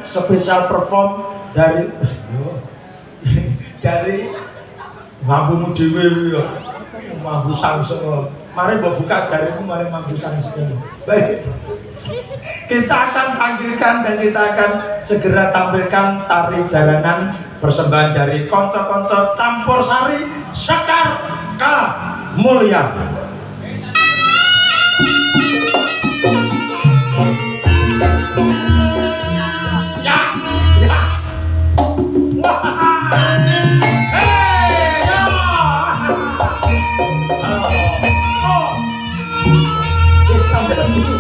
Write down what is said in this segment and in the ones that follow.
spesial perform dari dari mampumu dhewe ya. Mampu Samsung. Mari mbok buka jarimu, mari mampu Samsung. Baik. Kita akan panggilkan dan kita akan segera tampilkan tari jalanan persembahan dari konco-konco campur sari Sekar Kamulya. Ya, ya. Wah. Hey, ya. Oh. Sampai dulu.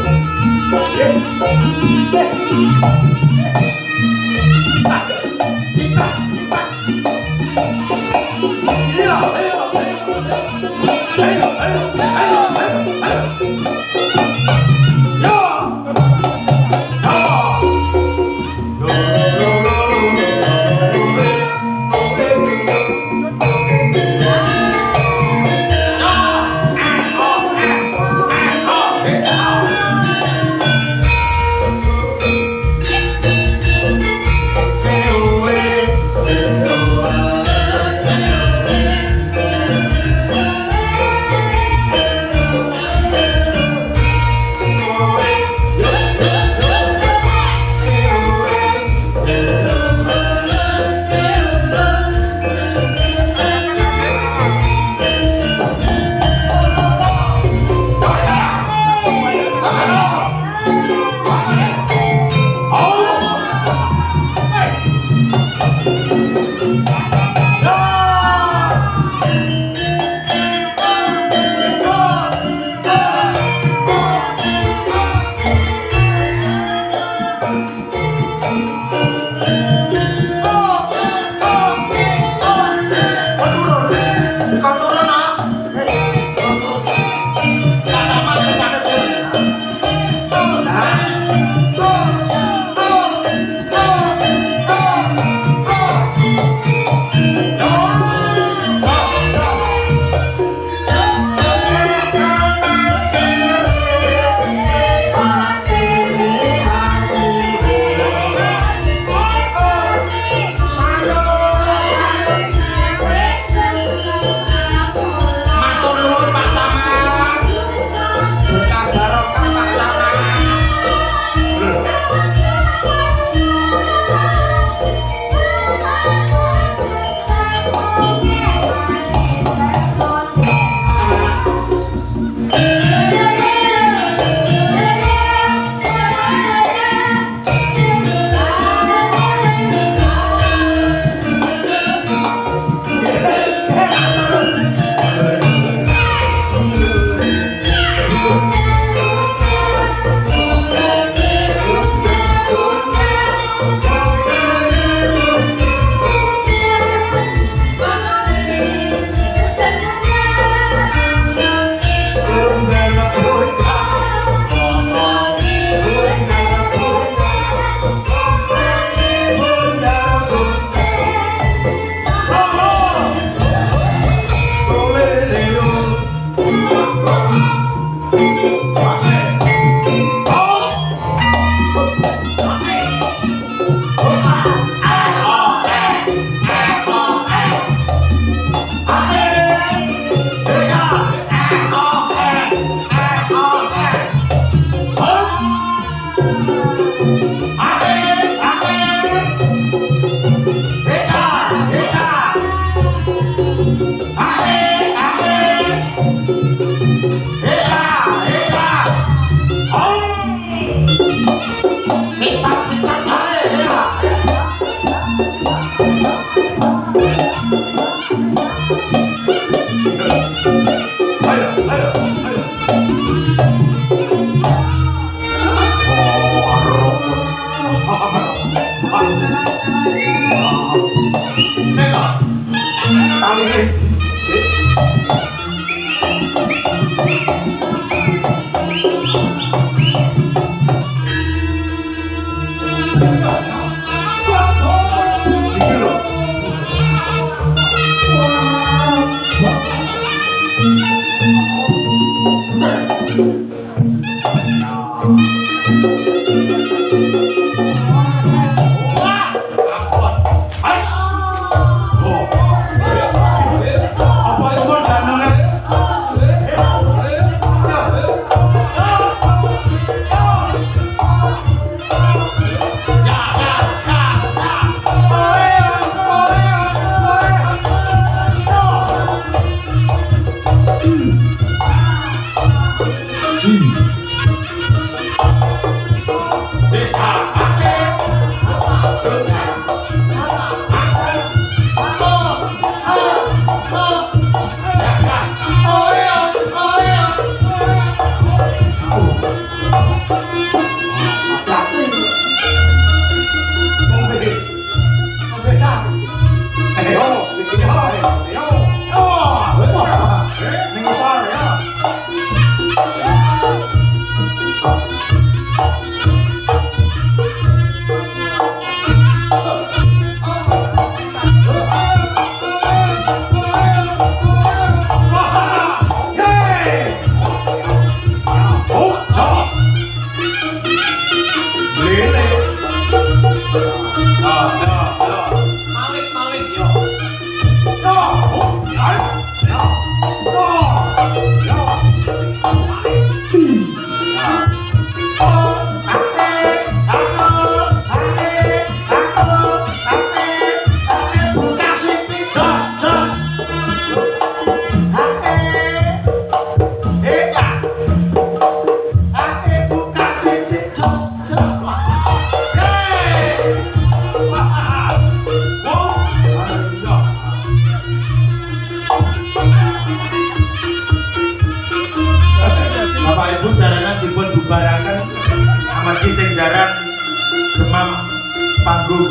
panggung.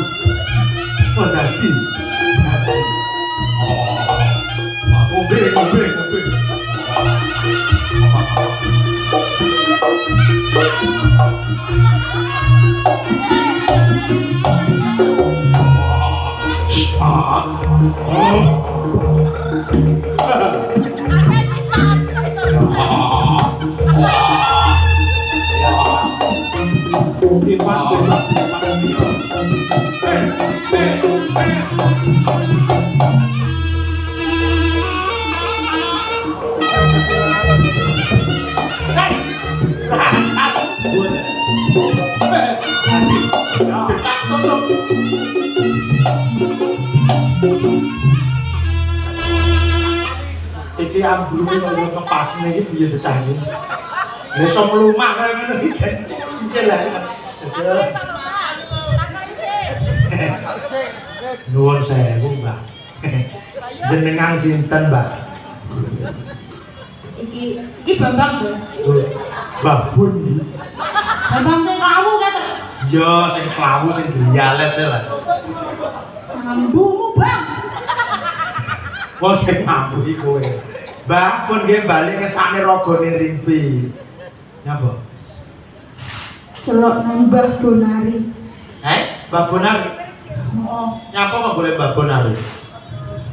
Oh dadi. Ngombe. Iki ambrune kaya kepasne iki piye pecahe. Ya iso mlumah kaya ngono iki. Iki lah. Nuwun sewu, Mbak. Jenengan sinten, Mbak? Iki Bambang, Mbak. Babun iki. Bambang sing klawu kate. Ya sing klawu sing diales lah. Mambumu, Bang. Wong sing mampu iki kowe. Mbah pun nggih bali ngesane ragane rimpi. Nyapa? Celok nang Mbah Bonari. Mbah Bonari. Oh, Nyapa kok golek Mbah Bonari?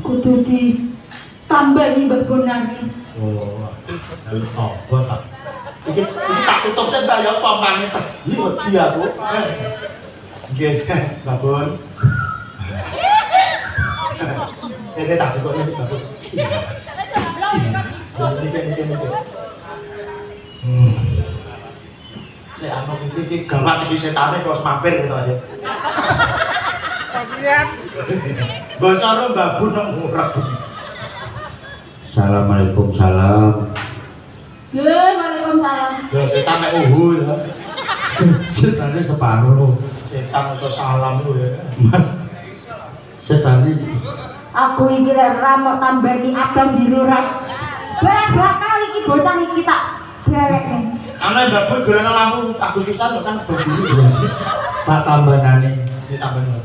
kudu ditambahi Mbah Bonari. Oh, lalu apa tak? Iki tak tutup sih Mbak ya pompane. Iki wedi aku. Nggih, Mbak Bon. Saya tak cukup nih, Mbak Bon. Niki. Saya anu iki gawat iki setane kok mampir gitu aja. Basa ro Mbak Bon nang murah. Assalamualaikum salam. Waalaikumsalam. Ya setan nek uhu ya. Setannya separuh. Setan iso salam lu ya. Mas. Setannya Aku iki lek ramok tambani abang biru rak. Bakal iki bocah iki tak belekne. Ana Mbak Boy golek lampu Agustusan kan berdiri. tak tambanane. Iki tambahan.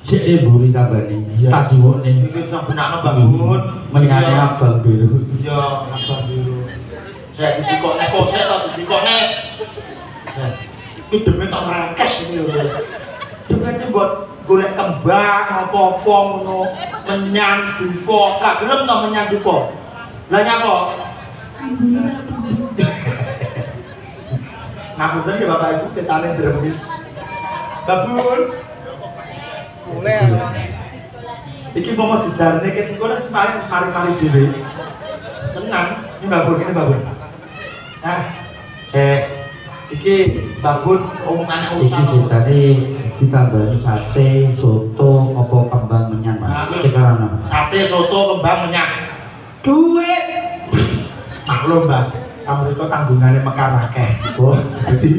Sik buri tambane. Tak jiwone. Iki nang benakno Mbak Bun. Menyane abang biru. Iya, abang biru. Saya dicikokne kosek to dicikokne. Iki demi tak rekes iki lho. Demi buat golek kembang apa-apa ngono. Menyan dupa, gak gelem to menyan dupa. Lah nyapa? Ngapunten ya Bapak Ibu setane dremis. Mbak Bun. Mulai. Iki mau dijarne ket engko nek mari dhewe. Tenang, ini Mbak Bun, Nah, iki Mbak Bun omongane urusan. Iki setane ditambahi sate, soto, apa kembang menyan Mas. Sekarang Sate, soto, kembang menyan. Duit. Maklum, Mbak. Amriko tanggungane mekar akeh. Oh, jadi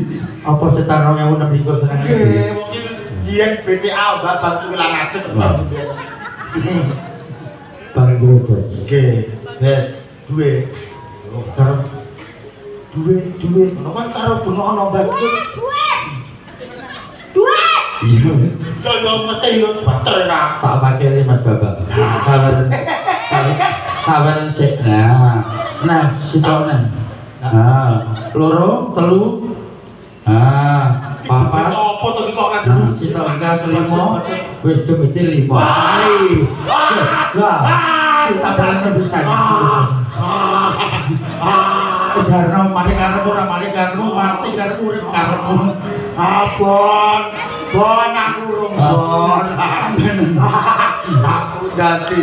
apa setan 2026 seneng Nggih, wong iki biyen BCA Mbak Bang Cuwilan Ajeng. Bang Grobos. Nggih, wis duwe. Karo Duwe. Ono kan karo bungono Mbak. Duit. iya Jaya mesti yo bater ra. tak pakai Mas Babang. Sabar sik. Nah, sitone. Loro, telu. Papat. Apa to iki kok kan? Sitok engka selimo. Wis dumite 5. Lah, kita berani bisa. Jarno mari karepmu ora mari karepmu mati karepmu urip karepmu. Bon aku urung bon. Aku ganti.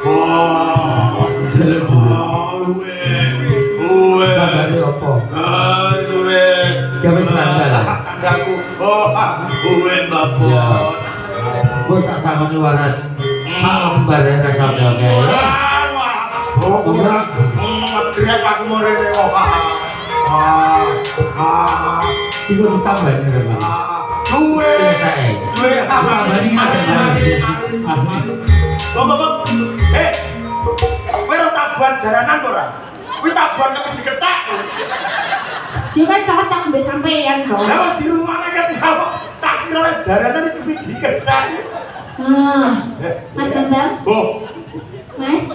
Bon. Jalan dulu. Uwe. Kabare opo? Uwe. Gawe standar. Kandaku. Uwe babon. Kowe tak sangoni waras. Salam bare rasa oke. Ora ngegrep aku morene kok. Iku ditambahin lho, Mas. Duwe. Duwe apa? Bani ada lagi. Bapak. Kowe ora tabuhan jaranan ora? Kuwi tabuhan nek diketak. Dia kan cocok mbek sampean kok. Lah di rumahnya kan apa? Tak kira jaranan iki dikedai. Mas Bambang. Bu. Mas.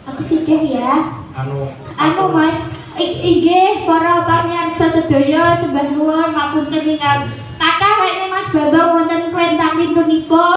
Aku singgah ya. Anu Mas, inggih para pamirsa sedaya sembah nuwun ngapunten ingkang kathah rene Mas Bambang wonten klentang punika.